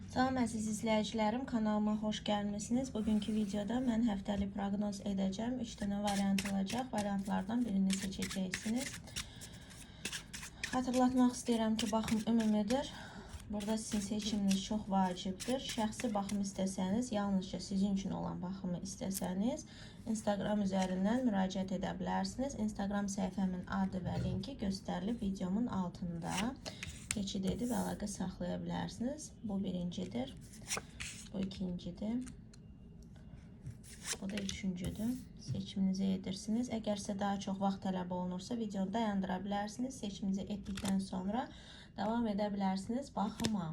Salam əziz izləyicilərim, kanalıma xoş gəlmisiniz. Bugünkü videoda mən həftəlik proqnoz edəcəm. 3 dənə variant olacaq. Variantlardan birini seçəcəksiniz. Xatırlatmaq istəyirəm ki, baxım ümumidir. Burada sizin seçiminiz çox vacibdir. Şəxsi baxım istəsəniz, yalnızca sizin üçün olan baxımı istəsəniz, Instagram üzərindən müraciət edə bilərsiniz. Instagram səhifəmin adı və linki göstərilib videomun altında. Keçid edib əlaqə saxlaya bilərsiniz. Bu birincidir. Bu ikincidir. Bu da üçüncüdür. Seçiminizi edirsiniz. Əgərsə daha çox vaxt tələb olunursa videonu dayandıra bilərsiniz. Seçiminizi etdikdən sonra davam edə bilərsiniz baxıma.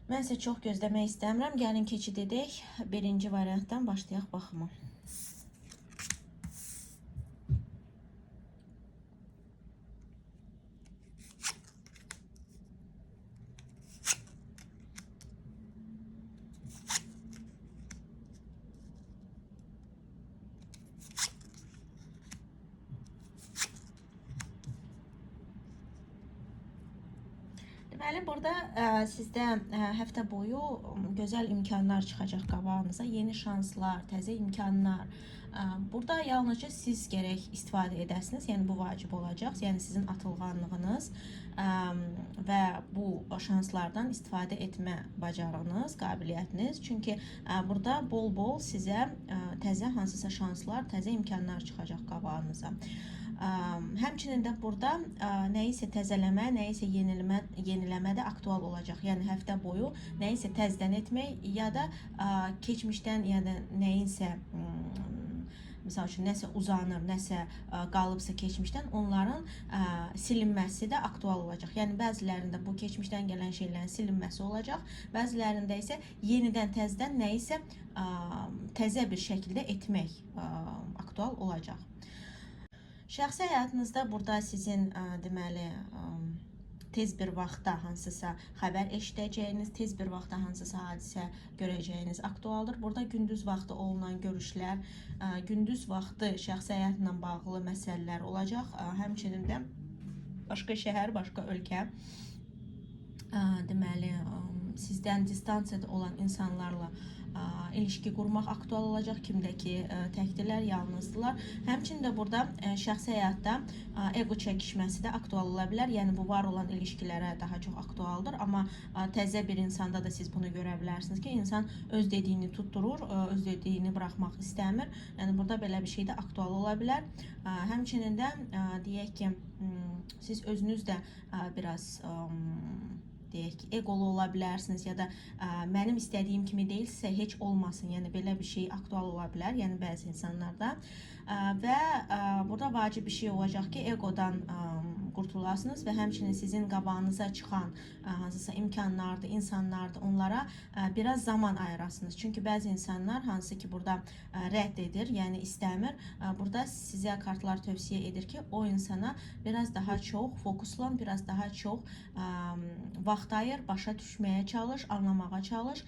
Mən isə çox gözləmək istəmirəm. Gəlin keçid edək. Birinci variantdan başlayaq baxıma. Deməli, burada sizdə həftə boyu gözəl imkanlar çıxacaq qabağınıza, yeni şanslar, təzə imkanlar. Burada yalnızca siz gərək istifadə edəsiniz, yəni bu vacib olacaq, yəni sizin atılğanlığınız və bu şanslardan istifadə etmə bacarığınız, qabiliyyətiniz. Çünki burada bol-bol sizə təzə hansısa şanslar, təzə imkanlar çıxacaq qabağınıza. Həmçinin də burada nəyisə təzələmə, nəyisə yeniləmə də aktual olacaq. Yəni həftə boyu nəyisə təzədən etmək ya da keçmişdən ya da nəyinsə məsəl üçün nəsə uzanır, nəsə qalıbsa keçmişdən onların silinməsi də aktual olacaq. Yəni bəzilərində bu keçmişdən gələn şeylərin silinməsi olacaq, bəzilərində isə yenidən təzədən nəyisə təzə bir şəkildə etmək aktual olacaq. Şəxsi həyatınızda burada sizin deməli tez bir vaxtda hansısa xəbər eşidəcəyiniz, tez bir vaxtda hansısa hadisə görəcəyiniz aktualdır. Burada gündüz vaxtı olunan görüşlər, gündüz vaxtı şəxsi həyatla bağlı məsələlər olacaq. Həmçinin də başqa şəhər, başqa ölkə, deməli sizdən distansiyada olan insanlarla ilişki qurmaq aktual olacaq. Kimdə ki təkdirlər, yalnızdılar. Həmçinin də burada şəxsi həyatda ego çəkişməsi də aktual ola bilər. Yəni bu var olan ilişkilərə daha çox aktualdır. Amma təzə bir insanda da siz bunu görə bilərsiniz ki, insan öz dediyini tutturur, öz dediyini buraxmaq istəmir. Yəni burada belə bir şey də aktual ola bilər. Həmçinin də deyək ki, siz özünüz də biraz deyək ki, egolu ola bilərsiniz ya da mənim istədiyim kimi deyilsə heç olmasın, yəni belə bir şey aktual ola bilər, yəni bəzi insanlarda. Və burada vacib bir şey olacaq ki, egodan qurtulasınız və həmçinin sizin qabağınıza çıxan hansısa imkanlardır, insanlardır, onlara biraz zaman ayırasınız. Çünki bəzi insanlar hansı ki burada rədd edir, yəni istəmir, burada sizə kartlar tövsiyə edir ki, o insana biraz daha çox fokuslan, biraz daha çox vaxt ayır, başa düşməyə çalış, anlamağa çalış.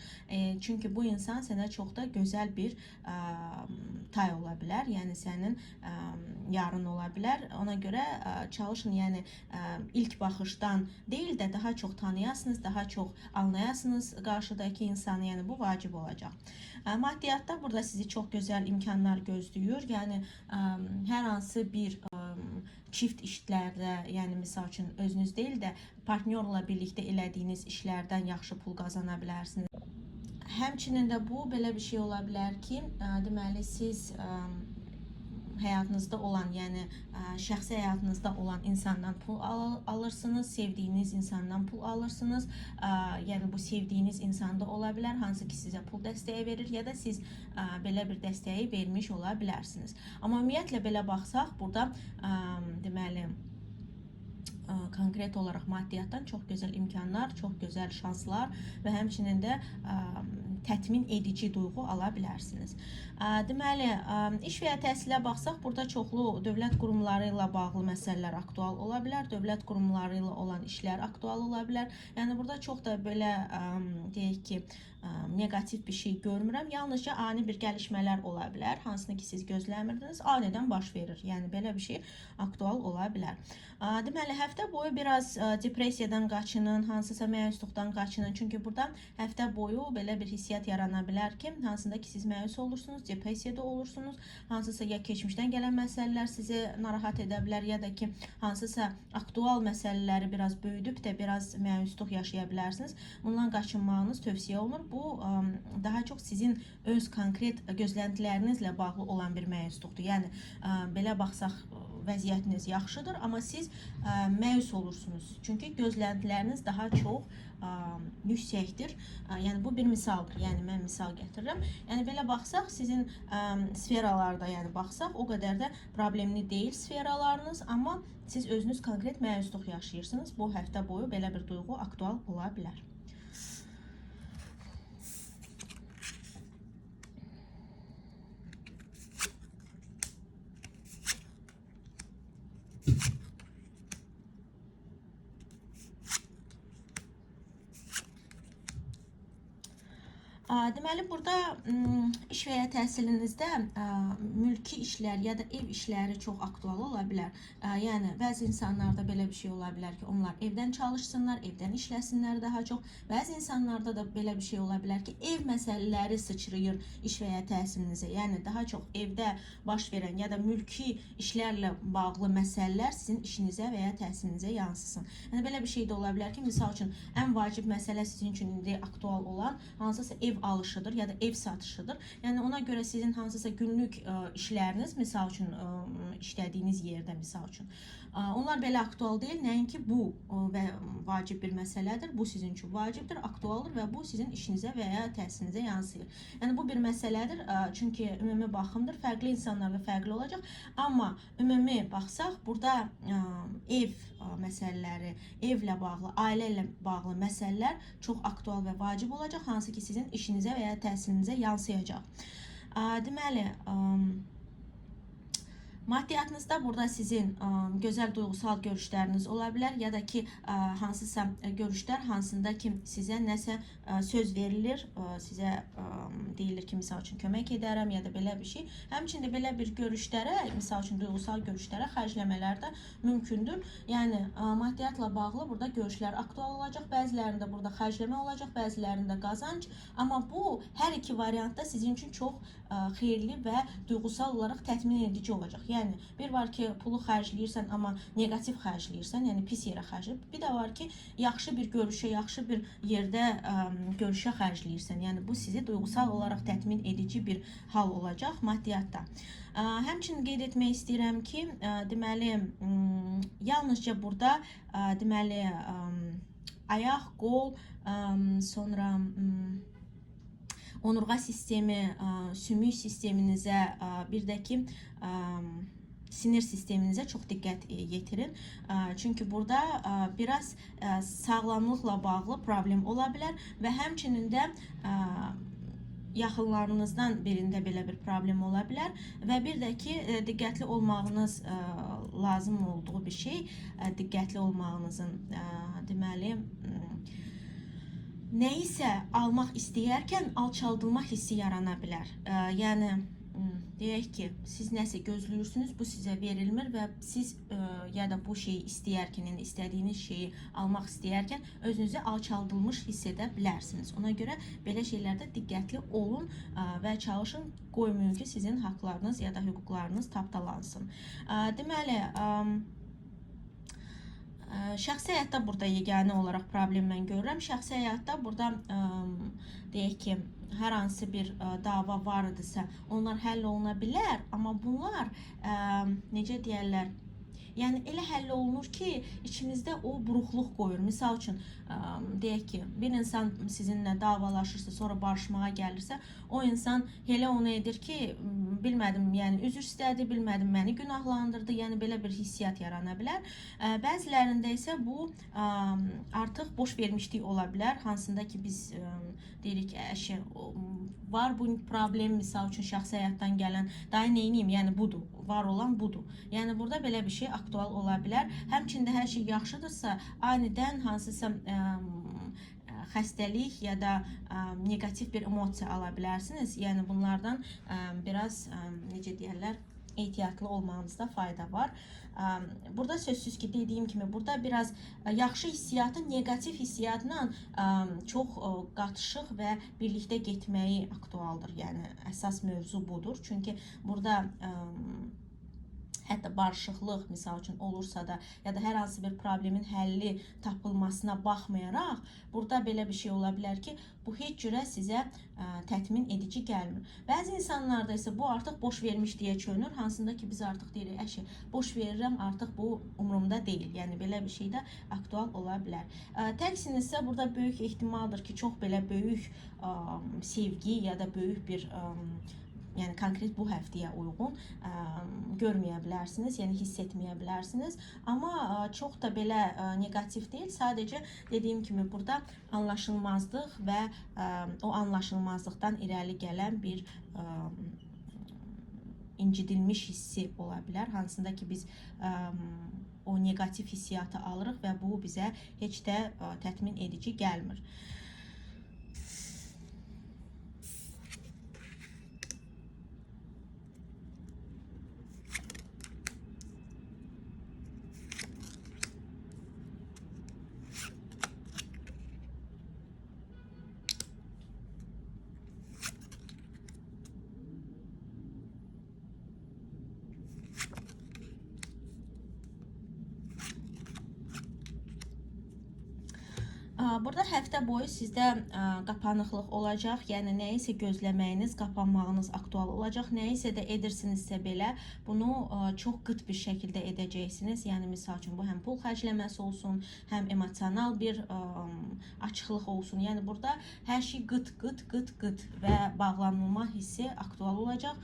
Çünki bu insan sənə çox da gözəl bir tay ola bilər, yəni sənin yarın ola bilər. Ona görə çalışın, yəni ilk baxışdan deyil də daha çox tanıyasınız, daha çox anlayasınız qarşıdakı insanı, yəni bu vacib olacaq. Maddiyyatda burada sizi çox gözəl imkanlar gözləyir. Yəni hər hansı bir çift işlərdə, yəni misal üçün özünüz deyil də partnyorla birlikdə elədiyiniz işlərdən yaxşı pul qazana bilərsiniz. Həmçinin də bu belə bir şey ola bilər ki, deməli siz həyatınızda olan, yəni şəxsi həyatınızda olan insandan pul alırsınız, sevdiyiniz insandan pul alırsınız. Yəni bu sevdiyiniz insanda ola bilər, hansı ki sizə pul dəstəyi verir ya da siz belə bir dəstəyi vermiş ola bilərsiniz. Amma ümumiyyətlə belə baxsaq, burada deməli konkret olaraq maddiyatdan çox gözəl imkanlar, çox gözəl şanslar və həmçinin də tətmin edici duyğu ala bilərsiniz. Deməli, iş və ya təhsilə baxsaq, burada çoxlu dövlət qurumları ilə bağlı məsələlər aktual ola bilər, dövlət qurumları ilə olan işlər aktual ola bilər. Yəni burada çox da belə deyək ki, negativ bir şey görmürəm. Yalnızca ani bir gəlişmələr ola bilər, hansını ki siz gözləmirdiniz, anidən baş verir. Yəni belə bir şey aktual ola bilər. Deməli, həftə həftə boyu biraz depressiyadan qaçının, hansısa məyusluqdan qaçının. Çünki burada həftə boyu belə bir hissiyat yarana bilər ki, hansında ki siz məyus olursunuz, depressiyada olursunuz, hansısa ya keçmişdən gələn məsələlər sizi narahat edə bilər, ya da ki hansısa aktual məsələləri biraz böyüdüb də biraz məyusluq yaşaya bilərsiniz. Bundan qaçınmağınız tövsiyə olunur. Bu daha çox sizin öz konkret gözləntilərinizlə bağlı olan bir məyusluqdur. Yəni belə baxsaq vəziyyətiniz yaxşıdır, amma siz məyus olursunuz. Çünki gözləntiləriniz daha çox yüksəkdir. Yəni bu bir misaldır. Yəni mən misal gətirirəm. Yəni belə baxsaq sizin sferalarda, yəni baxsaq o qədər də problemli deyil sferalarınız, amma siz özünüz konkret məyusluq yaşayırsınız. Bu həftə boyu belə bir duyğu aktual ola bilər. Deməli, burada iş və ya təhsilinizdə mülki işlər ya da ev işləri çox aktual ola bilər. Yəni, bəzi insanlarda belə bir şey ola bilər ki, onlar evdən çalışsınlar, evdən işləsinlər daha çox. Bəzi insanlarda da belə bir şey ola bilər ki, ev məsələləri sıçrayır iş və ya təhsilinizə. Yəni, daha çox evdə baş verən ya da mülki işlərlə bağlı məsələlər sizin işinizə və ya təhsilinizə yansısın. Yəni, belə bir şey də ola bilər ki, misal üçün, ən vacib məsələ sizin üçün indi aktual olan hansısa ev alışıdır ya da ev satışıdır. Yəni ona görə sizin hansısa günlük işləriniz, misal üçün işlədiyiniz yerdə misal üçün, onlar belə aktual deyil. Nəinki bu və vacib bir məsələdir. Bu sizin üçün vacibdir, aktualdır və bu sizin işinizə və ya təhsilinizə yansıyır. Yəni bu bir məsələdir. Çünki ümumi baxımdır. Fərqli insanlarda fərqli olacaq. Amma ümumi baxsaq, burada ev məsələləri, evlə bağlı, ailə ilə bağlı məsələlər çox aktual və vacib olacaq, hansı ki sizin işinizə və ya təhsilinizə yansıyacaq. Deməli, maddiyatınızda burada sizin gözəl duyğusal görüşləriniz ola bilər, ya da ki hansısa görüşlər hansında ki sizə nəsə söz verilir, sizə deyilir ki, misal üçün kömək edərəm ya da belə bir şey. Həmçində belə bir görüşlərə, misal üçün duyğusal görüşlərə xərcləmələr də mümkündür. Yəni maddiyatla bağlı burada görüşlər aktual olacaq, bəzilərində burada xərcləmə olacaq, bəzilərində qazanc. Amma bu hər iki variantda sizin üçün çox xeyirli və duyğusal olaraq təmin edici olacaq. Yəni bir var ki, pulu xərcləyirsən, amma negativ xərcləyirsən, yəni pis yerə xərcləyirsən. Bir də var ki, yaxşı bir görüşə, yaxşı bir yerdə görüşə xərcləyirsən. Yəni bu sizi duyğusal olaraq təmin edici bir hal olacaq maddiyatda. Həmçinin qeyd etmək istəyirəm ki, deməli, yalnızca burada deməli ayaq, qol, sonra onurğa sistemi, sümük sisteminizə, bir də ki sinir sisteminizə çox diqqət yetirin. Çünki burada biraz sağlamlıqla bağlı problem ola bilər və həmçinin də yaxınlarınızdan birində belə bir problem ola bilər və bir də ki, diqqətli olmağınız lazım olduğu bir şey, diqqətli olmağınızın deməli, nəyisə almaq istəyərkən alçaldılma hissi yarana bilər. Yəni, deyək ki, siz nəsə gözləyirsiniz, bu sizə verilmir və siz ya da bu şeyi istəyərkən, yəni istədiyiniz şeyi almaq istəyərkən özünüzü alçaldılmış hiss edə bilərsiniz. Ona görə belə şeylərdə diqqətli olun və çalışın, qoymayın ki, sizin haqlarınız ya da hüquqlarınız tapdalansın. Deməli, şəxsi həyatda burada yeganə olaraq problem mən görürəm. Şəxsi həyatda burada deyək ki, hər hansı bir dava var idisə, onlar həll oluna bilər, amma bunlar necə deyərlər, yəni elə həll olunur ki, içinizdə o buruqluq qoyur. Misal üçün, deyək ki, bir insan sizinlə davalaşırsa, sonra barışmağa gəlirsə, o insan elə onu edir ki, bilmədim, yəni üzr istədi, bilmədim, məni günahlandırdı, yəni belə bir hissiyat yarana bilər. Bəzilərində isə bu artıq boş vermişlik ola bilər, hansında ki biz deyirik ki, var bu problem, misal üçün şəxsi həyatdan gələn, daha neyniyim, yəni budur, var olan budur. Yəni burada belə bir şey aktual ola bilər. Həmçində hər şey yaxşıdırsa, anidən hansısa xəstəlik ya da negativ bir emosiya ala bilərsiniz. Yəni bunlardan biraz necə deyərlər, ehtiyatlı olmağınızda fayda var. Burada sözsüz ki dediyim kimi burada biraz yaxşı hissiyatı negativ hissiyatla çox qatışıq və birlikdə getməyi aktualdır. Yəni əsas mövzu budur. Çünki burada hətta barışıqlıq misal üçün olursa da ya da hər hansı bir problemin həlli tapılmasına baxmayaraq burada belə bir şey ola bilər ki, bu heç cürə sizə tətmin edici gəlmir. Bəzi insanlarda isə bu artıq boş vermiş deyə çönür, hansında ki biz artıq deyirik, əşi, boş verirəm, artıq bu umurumda deyil. Yəni belə bir şey də aktual ola bilər. Təksin isə burada böyük ehtimaldır ki, çox belə böyük sevgi ya da böyük bir yəni konkret bu həftəyə uyğun görməyə bilərsiniz, yəni hiss etməyə bilərsiniz. Amma çox da belə negativ deyil. Sadəcə dediyim kimi burada anlaşılmazlıq və o anlaşılmazlıqdan irəli gələn bir incidilmiş hissi ola bilər. Hansında ki biz o negativ hissiyatı alırıq və bu bizə heç də tətmin edici gəlmir. Burada həftə boyu sizdə qapanıqlıq olacaq, yəni nəyisə gözləməyiniz, qapanmağınız aktual olacaq, nəyisə də edirsinizsə belə, bunu çox qıt bir şəkildə edəcəksiniz. Yəni, misal üçün, bu həm pul xərcləməsi olsun, həm emosional bir açıqlıq olsun. Yəni, burada hər şey qıt və bağlanma hissi aktual olacaq.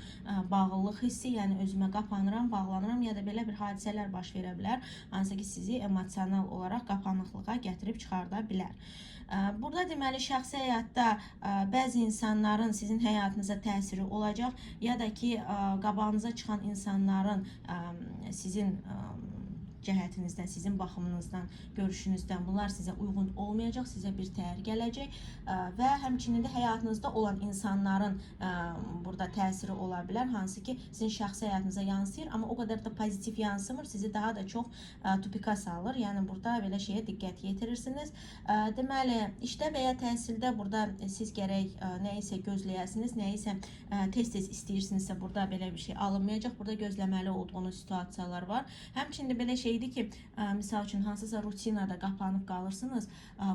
Bağlılıq hissi, yəni özümə qapanıram, bağlanıram ya da belə bir hadisələr baş verə bilər, hansı ki, sizi emosional olaraq qapanıqlığa gətirib çıxarda bilər. Burada deməli şəxsi həyatda bəzi insanların sizin həyatınıza təsiri olacaq ya da ki qabağınıza çıxan insanların sizin cəhətinizdən, sizin baxımınızdan, görüşünüzdən bunlar sizə uyğun olmayacaq, sizə bir təhər gələcək və həmçinin də həyatınızda olan insanların burada təsiri ola bilər, hansı ki sizin şəxsi həyatınıza yansıyır, amma o qədər də pozitiv yansımır, sizi daha da çox tupika salır. Yəni burada belə şeyə diqqət yetirirsiniz. Deməli, işdə və ya təhsildə burada siz gərək nəyisə gözləyəsiniz, nəyisə tez-tez istəyirsinizsə burada belə bir şey alınmayacaq. Burada gözləməli olduğunuz situasiyalar var. Həmçinin belə şey ki, misal üçün hansısa rutinada qapanıb qalırsınız,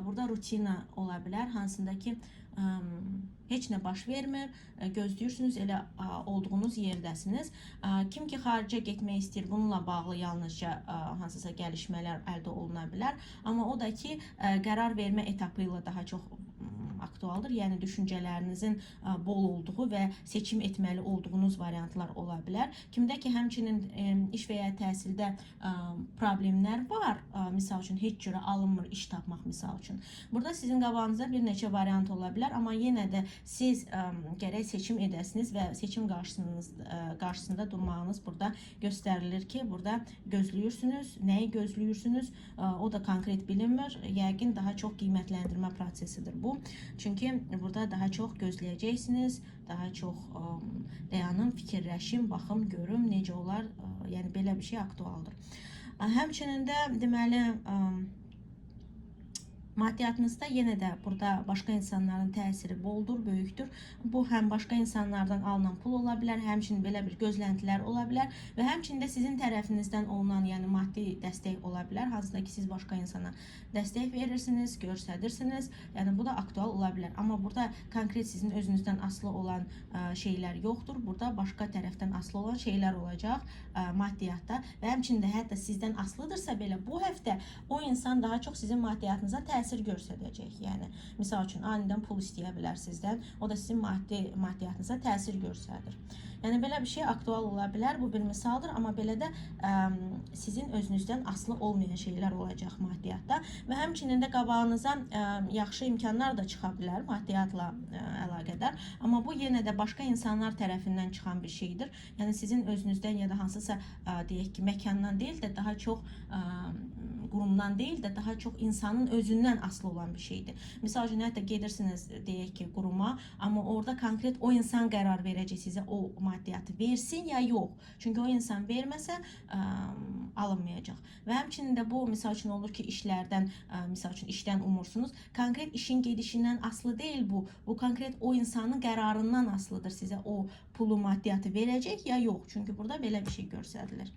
burada rutina ola bilər, hansında ki heç nə baş vermir, gözləyirsiniz, elə olduğunuz yerdəsiniz. Kim ki xaricə getmək istəyir, bununla bağlı yalnızca hansısa gəlişmələr əldə oluna bilər, amma o da ki qərar vermə etapı ilə daha çox aktualdır. Yəni düşüncələrinizin bol olduğu və seçim etməli olduğunuz variantlar ola bilər. Kimdə ki həmçinin iş və ya təhsildə problemlər var, misal üçün heç cürə alınmır iş tapmaq misal üçün. Burada sizin qabağınızda bir neçə variant ola bilər, amma yenə də siz gərək seçim edəsiniz və seçim qarşısında durmağınız burada göstərilir ki, burada gözləyirsiniz, nəyi gözləyirsiniz, o da konkret bilinmir. Yəqin daha çox qiymətləndirmə prosesidir bu. Çünki burada daha çox gözləyəcəksiniz, daha çox dayanın, fikirləşin, baxım, görüm, necə olar, yəni belə bir şey aktualdır. Həmçinin də deməli maddiyatınızda yenə də burada başqa insanların təsiri boldur, böyükdür. Bu həm başqa insanlardan alınan pul ola bilər, həmçinin belə bir gözləntilər ola bilər və həmçinin də sizin tərəfinizdən olunan, yəni maddi dəstək ola bilər, hansında ki siz başqa insana dəstək verirsiniz, göstərirsiniz. Yəni bu da aktual ola bilər. Amma burada konkret sizin özünüzdən asılı olan şeylər yoxdur. Burada başqa tərəfdən asılı olan şeylər olacaq maddiyatda və həmçinin də hətta sizdən asılıdırsa belə bu həftə o insan daha çox sizin maddiyatınıza təsir göstərəcək. Yəni misal üçün anidən pul istəyə bilər sizdən. O da sizin maddiyatınıza təsir göstərir. Yəni belə bir şey aktual ola bilər. Bu bir misaldır, amma belə də sizin özünüzdən asılı olmayan şeylər olacaq maddiyatda və həmçinin də qabağınıza yaxşı imkanlar da çıxa bilər maddiyatla əlaqədar. Amma bu yenə də başqa insanlar tərəfindən çıxan bir şeydir. Yəni sizin özünüzdən ya da hansısa deyək ki məkandan deyil də daha çox qurumdan deyil də daha çox insanın özündən gedişindən asılı olan bir şeydir. Misal üçün, hətta gedirsiniz deyək ki quruma, amma orada konkret o insan qərar verəcək sizə o maddiyatı versin ya yox. Çünki o insan verməsə alınmayacaq. Və həmçinin də bu misal üçün olur ki, misal üçün işdən umursunuz. Konkret işin gedişindən asılı deyil bu. Bu konkret o insanın qərarından asılıdır sizə o pulu, maddiyatı verəcək ya yox. Çünki burada belə bir şey göstərilir.